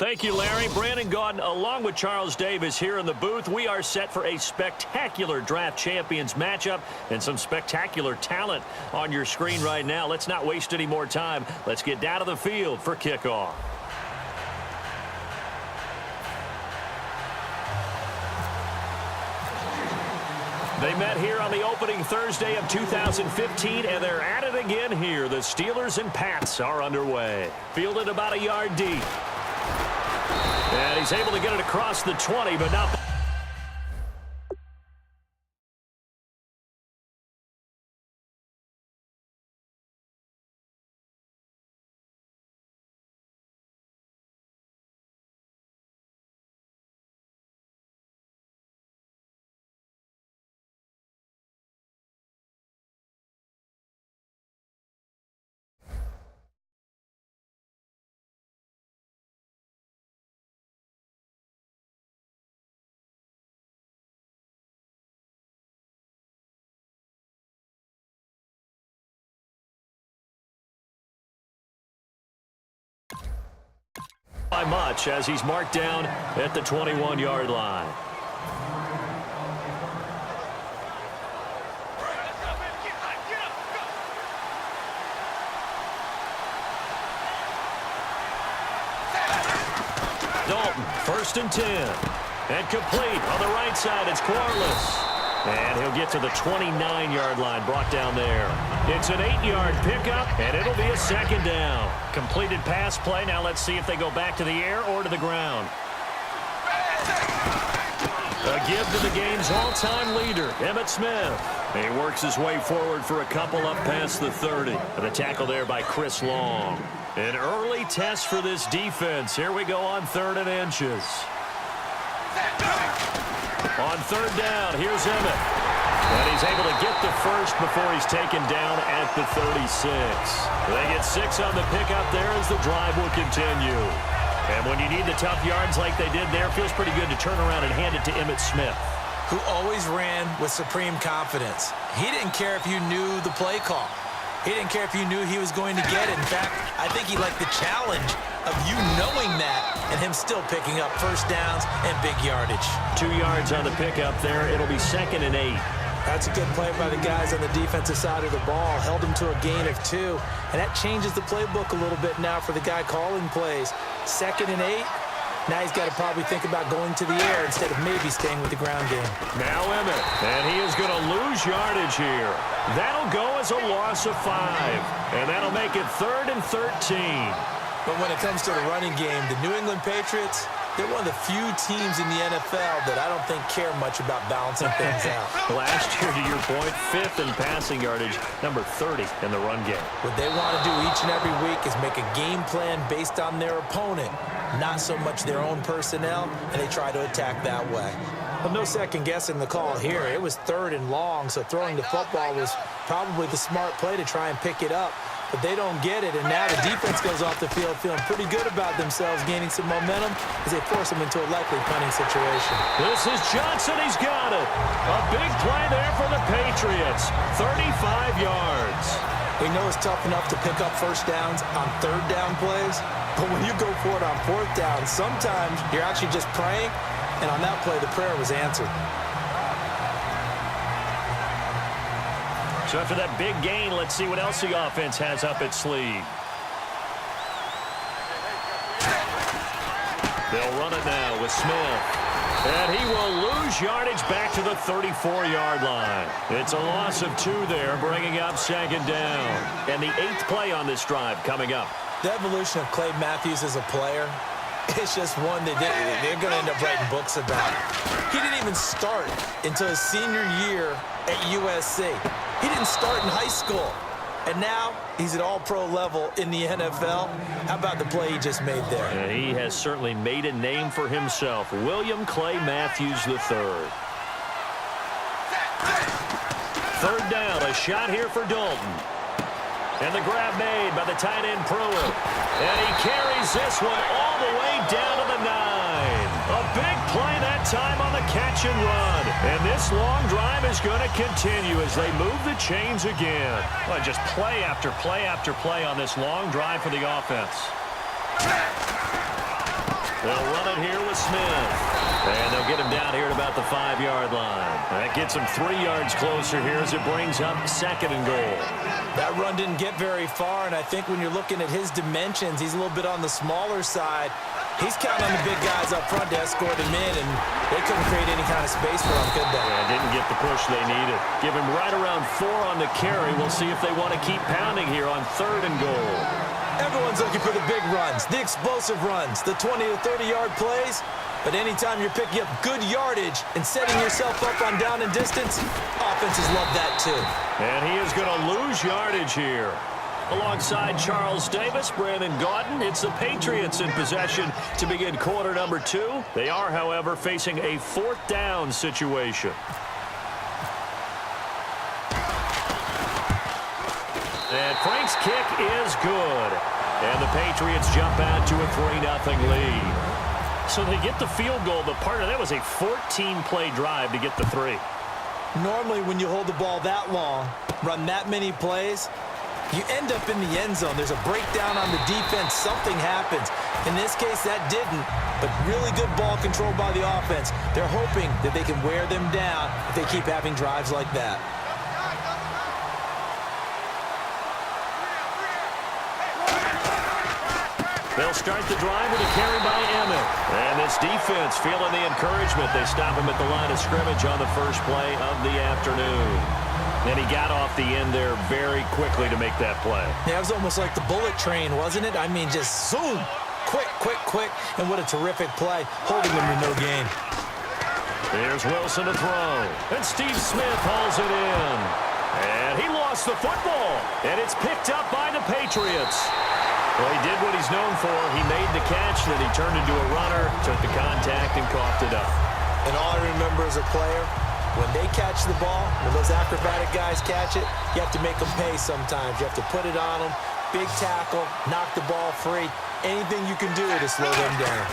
Thank you, Larry. Brandon Gaudin, along with Charles Davis here in the booth. We are set for a spectacular draft champions matchup and some spectacular talent on your screen right now. Let's not waste any more time. Let's get down to the field for kickoff. They met here on the opening Thursday of 2015, and they're at it again here. The Steelers and Pats are underway. Fielded about a yard deep. And he's able to get it across the 20, but not... by much as he's marked down at the 21-yard line. Dalton, 1st and 10. And complete on the right side. It's Corliss. And he'll get to the 29-yard line, brought down there. It's an 8-yard pickup, and it'll be a 2nd down. Completed pass play. Now let's see if they go back to the air or to the ground. A give to the game's all-time leader, Emmitt Smith. He works his way forward for a couple up past the 30. And the tackle there by Chris Long. An early test for this defense. Here we go on 3rd and inches. On 3rd down, here's Emmitt. And he's able to get the first before he's taken down at the 36. They get 6 on the pickup there as the drive will continue. And when you need the tough yards like they did there, it feels pretty good to turn around and hand it to Emmitt Smith, who always ran with supreme confidence. He didn't care if you knew the play call. He didn't care if you knew he was going to get it. In fact, I think he liked the challenge of you knowing that and him still picking up first downs and big yardage. 2 yards on the pickup there. It'll be 2nd and 8. That's a good play by the guys on the defensive side of the ball. Held him to a gain of 2. And that changes the playbook a little bit now for the guy calling plays. 2nd and 8. Now he's got to probably think about going to the air instead of maybe staying with the ground game. Now Emmitt, and he is going to lose yardage here. That'll go as a loss of 5, and that'll make it 3rd and 13. But when it comes to the running game, the New England Patriots, they're one of the few teams in the NFL that I don't think care much about balancing things out. Last year, to your point, 5th in passing yardage, number 30 in the run game. What they want to do each and every week is make a game plan based on their opponent, not so much their own personnel, and they try to attack that way. But no second guessing the call here. It was 3rd and long, so throwing the football was probably the smart play to try and pick it up. But they don't get it, and now the defense goes off the field feeling pretty good about themselves, gaining some momentum as they force them into a likely punting situation. This is Johnson. He's got it. A big play there for the Patriots. 35 yards. We know it's tough enough to pick up first downs on 3rd down plays, but when you go for it on 4th down, sometimes you're actually just praying, and on that play, the prayer was answered. So after that big gain, let's see what else the offense has up its sleeve. They'll run it now with Smith. And he will lose yardage back to the 34-yard line. It's a loss of 2 there, bringing up 2nd down. And the 8th play on this drive coming up. The evolution of Clay Matthews as a player, it's just one that they're going to end up writing books about. He didn't even start until his senior year at USC. He didn't start in high school. And now he's at all-pro level in the NFL. How about the play he just made there? And he has certainly made a name for himself. William Clay Matthews III. 3rd down, a shot here for Dalton. And the grab made by the tight end Pruitt. And he carries this one all the way down to the 9. A big play that time on the catch and run. And this long drive is going to continue as they move the chains again. Well, just play after play after play on this long drive for the offense. They'll run it here with Smith. And they'll get him down here at about the 5-yard line. That gets him 3 yards closer here as it brings up 2nd and goal. That run didn't get very far, and I think when you're looking at his dimensions, he's a little bit on the smaller side. He's counting on the big guys up front to escort him in, and they couldn't create any kind of space for him, could they? Yeah, didn't get the push they needed. Give him right around 4 on the carry. We'll see if they want to keep pounding here on 3rd and goal. Everyone's looking for the big runs, the explosive runs, the 20 to 30-yard plays. But anytime you're picking up good yardage and setting yourself up on down and distance, offenses love that too. And he is going to lose yardage here. Alongside Charles Davis, Brandon Gaudin, it's the Patriots in possession to begin quarter number 2. They are, however, facing a 4th down situation. And Frank's kick is good. And the Patriots jump out to a 3-0 lead. So they get the field goal, but part of that was a 14-play drive to get the 3. Normally when you hold the ball that long, run that many plays, you end up in the end zone. There's a breakdown on the defense. Something happens. In this case, that didn't, but really good ball control by the offense. They're hoping that they can wear them down if they keep having drives like that. They'll start the drive with a carry by Emmett. And this defense feeling the encouragement. They stop him at the line of scrimmage on the first play of the afternoon. And he got off the end there very quickly to make that play. Yeah, it was almost like the bullet train, wasn't it? I mean, just zoom. Quick, quick, quick. And what a terrific play, holding them to no gain. Here's Wilson to throw. And Steve Smith hauls it in. And he lost the football. And it's picked up by the Patriots. Well, he did what he's known for. He made the catch, then he turned into a runner, took the contact, and coughed it up. And all I remember as a player, when they catch the ball, when those acrobatic guys catch it, you have to make them pay sometimes. You have to put it on them, big tackle, knock the ball free. Anything you can do to slow them down.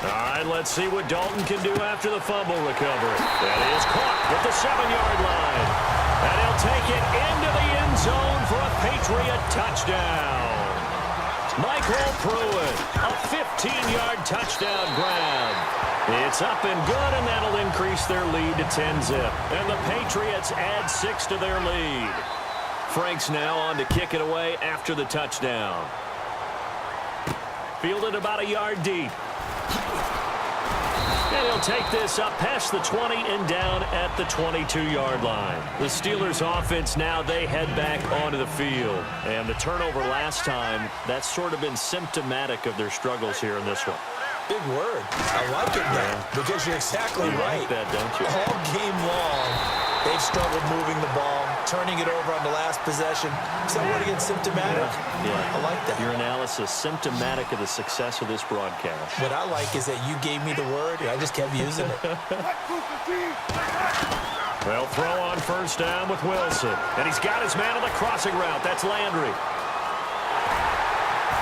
All right, let's see what Dalton can do after the fumble recovery. That is caught at the 7-yard line. And he'll take it into the end zone for a Patriot touchdown. Michael Pruitt, a 15-yard touchdown grab. It's up and good, and that'll increase their lead to 10-zip. And the Patriots add 6 to their lead. Frank's now on to kick it away after the touchdown. Fielded about a yard deep. And he'll take this up past the 20 and down at the 22-yard line. The Steelers offense now, they head back onto the field. And the turnover last time, that's sort of been symptomatic of their struggles here in this one. Big word. I like it now because you're exactly right. Like that, don't you? All game long, they've struggled moving the ball, turning it over on the last possession. Is that word again, symptomatic? Yeah. I like that. Your analysis, symptomatic of the success of this broadcast. What I like is that you gave me the word, and I just kept using it. They'll throw on first down with Wilson. And he's got his man on the crossing route. That's Landry.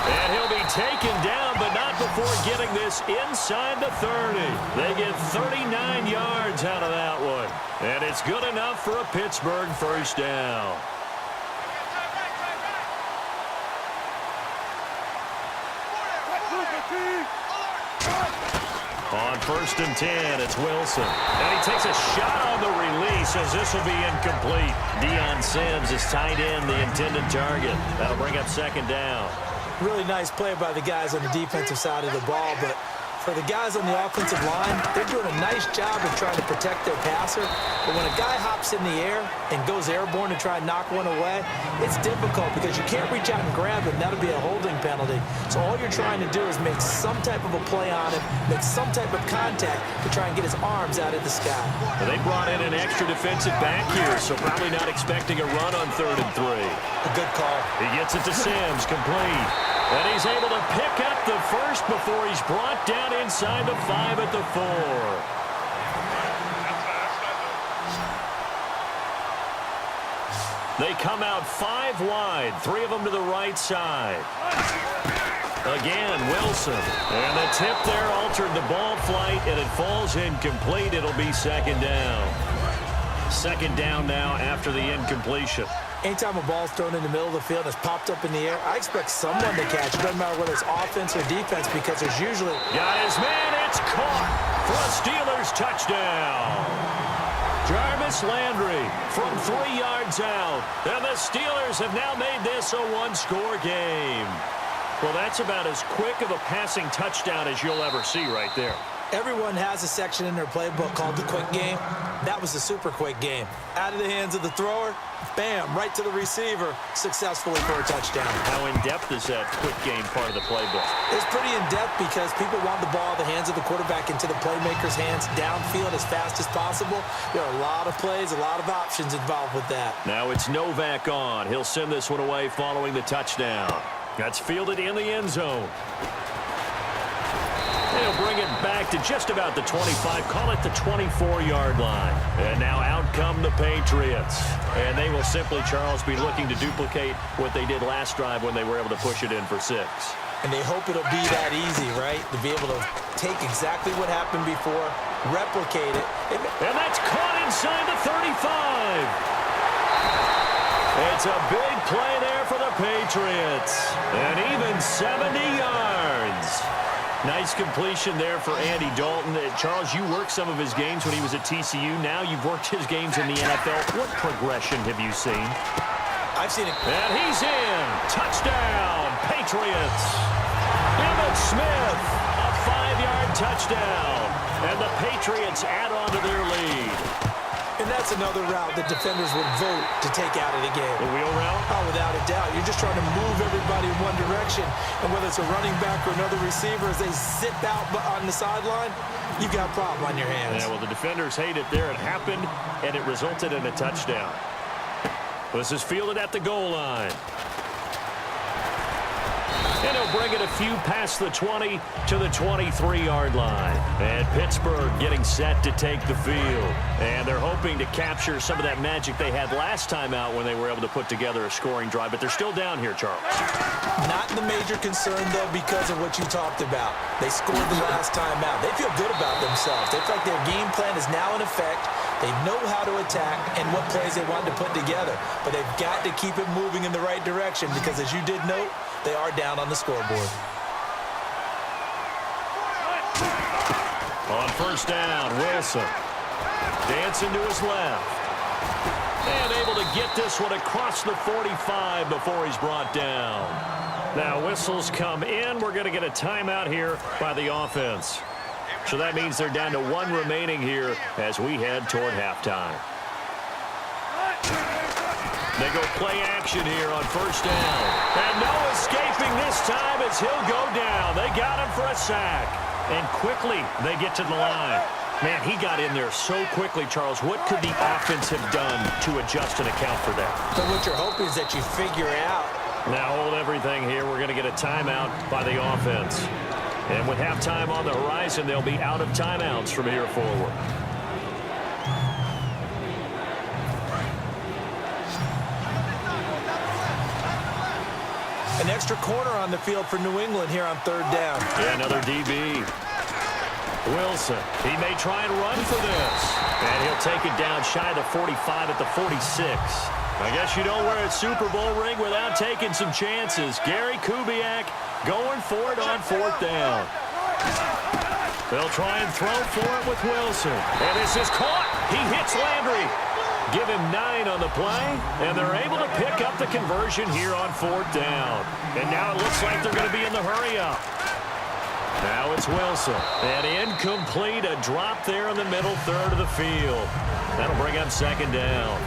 And he'll be taken down, but not before getting this inside the 30. They get 39 yards out of that one. And it's good enough for a Pittsburgh first down. On first and 10, it's Wilson. And he takes a shot on the release as this will be incomplete. Deion Sims is tight end, the intended target. That'll bring up second down. Really nice play by the guys on the defensive side of the ball, but for the guys on the offensive line, they're doing a nice job of trying to protect their passer. But when a guy hops in the air and goes airborne to try and knock one away, it's difficult because you can't reach out and grab him. That'll be a holding penalty. So all you're trying to do is make some type of a play on him, make some type of contact to try and get his arms out of the sky. Well, they brought in an extra defensive back here, so probably not expecting a run on 3rd and 3. A good call. He gets it to Sims, complete. And he's able to pick up the first before he's brought down inside the 5 at the 4. They come out 5 wide, 3 of them to the right side. Again, Wilson. And the tip there altered the ball flight, and it falls incomplete. It'll be second down. Second down now after the incompletion. Anytime a ball's thrown in the middle of the field and it's popped up in the air, I expect someone to catch it. Doesn't matter whether it's offense or defense, because there's usually... Got his man. It's caught for a Steelers touchdown. Jarvis Landry from 3 yards out. And the Steelers have now made this a one-score game. Well, that's about as quick of a passing touchdown as you'll ever see right there. Everyone has a section in their playbook called the quick game. That was a super quick game. Out of the hands of the thrower, bam, right to the receiver, successfully for a touchdown. How in-depth is that quick game part of the playbook? It's pretty in-depth because people want the ball in the hands of the quarterback into the playmaker's hands downfield as fast as possible. There are a lot of plays, a lot of options involved with that. Now it's Novak on. He'll send this one away following the touchdown. That's fielded in the end zone. He'll bring it back to just about the 25, call it the 24-yard line. And now out come the Patriots. And they will simply, Charles, be looking to duplicate what they did last drive when they were able to push it in for 6. And they hope it'll be that easy, right? To be able to take exactly what happened before, replicate it. And that's caught inside the 35. It's a big play there for the Patriots. And even 70 yards. Nice completion there for Andy Dalton. Charles, you worked some of his games when he was at TCU. Now you've worked his games in the NFL. What progression have you seen? I've seen it. And he's in. Touchdown, Patriots. Emmitt Smith, a 5-yard touchdown. And the Patriots add on to their lead. And that's another route that defenders would vote to take out of the game. The wheel route? Oh, without a doubt. You're just trying to move everybody in one direction. And whether it's a running back or another receiver, as they zip out on the sideline, you've got a problem on your hands. Yeah, well, the defenders hate it there. It happened, and it resulted in a touchdown. This is fielded at the goal line. And he'll bring it a few past the 20 to the 23-yard line. And Pittsburgh getting set to take the field. And they're hoping to capture some of that magic they had last time out when they were able to put together a scoring drive. But they're still down here, Charles. Not the major concern, though, because of what you talked about. They scored the last time out. They feel good about themselves. They feel like their game plan is now in effect. They know how to attack and what plays they want to put together. But they've got to keep it moving in the right direction because, as you did note, they are down on the scoreboard. On first down, Wilson dancing to his left. And able to get this one across the 45 before he's brought down. Now whistles come in. We're going to get a timeout here by the offense. So that means they're down to 1 remaining here as we head toward halftime. They go play action here on first down. And no escaping this time as he'll go down. They got him for a sack. And quickly they get to the line. Man, he got in there so quickly, Charles. What could the offense have done to adjust and account for that? But what you're hoping is that you figure out. Now hold everything here. We're going to get a timeout by the offense. And with halftime on the horizon, they'll be out of timeouts from here forward. An extra corner on the field for New England here on third down. Yeah, another DB. Wilson, he may try and run for this. And he'll take it down shy of the 45 at the 46. I guess you don't wear a Super Bowl ring without taking some chances. Gary Kubiak going for it on fourth down. They'll try and throw for it with Wilson. And this is caught. He hits Landry. Give him 9 on the play, and they're able to pick up the conversion here on fourth down. And now it looks like they're going to be in the hurry-up. Now it's Wilson. And incomplete, a drop there in the middle third of the field. That'll bring up second down.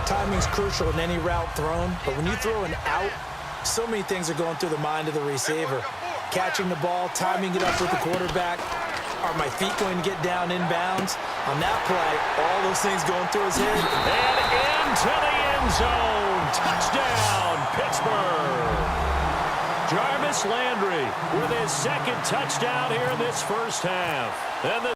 Timing's crucial in any route thrown, but when you throw an out, so many things are going through the mind of the receiver. Catching the ball, timing it up with the quarterback. Are my feet going to get down inbounds? On that play, all those things going through his head. And into the end zone. Touchdown, Pittsburgh. Jarvis Landry with his second touchdown here in this first half. And the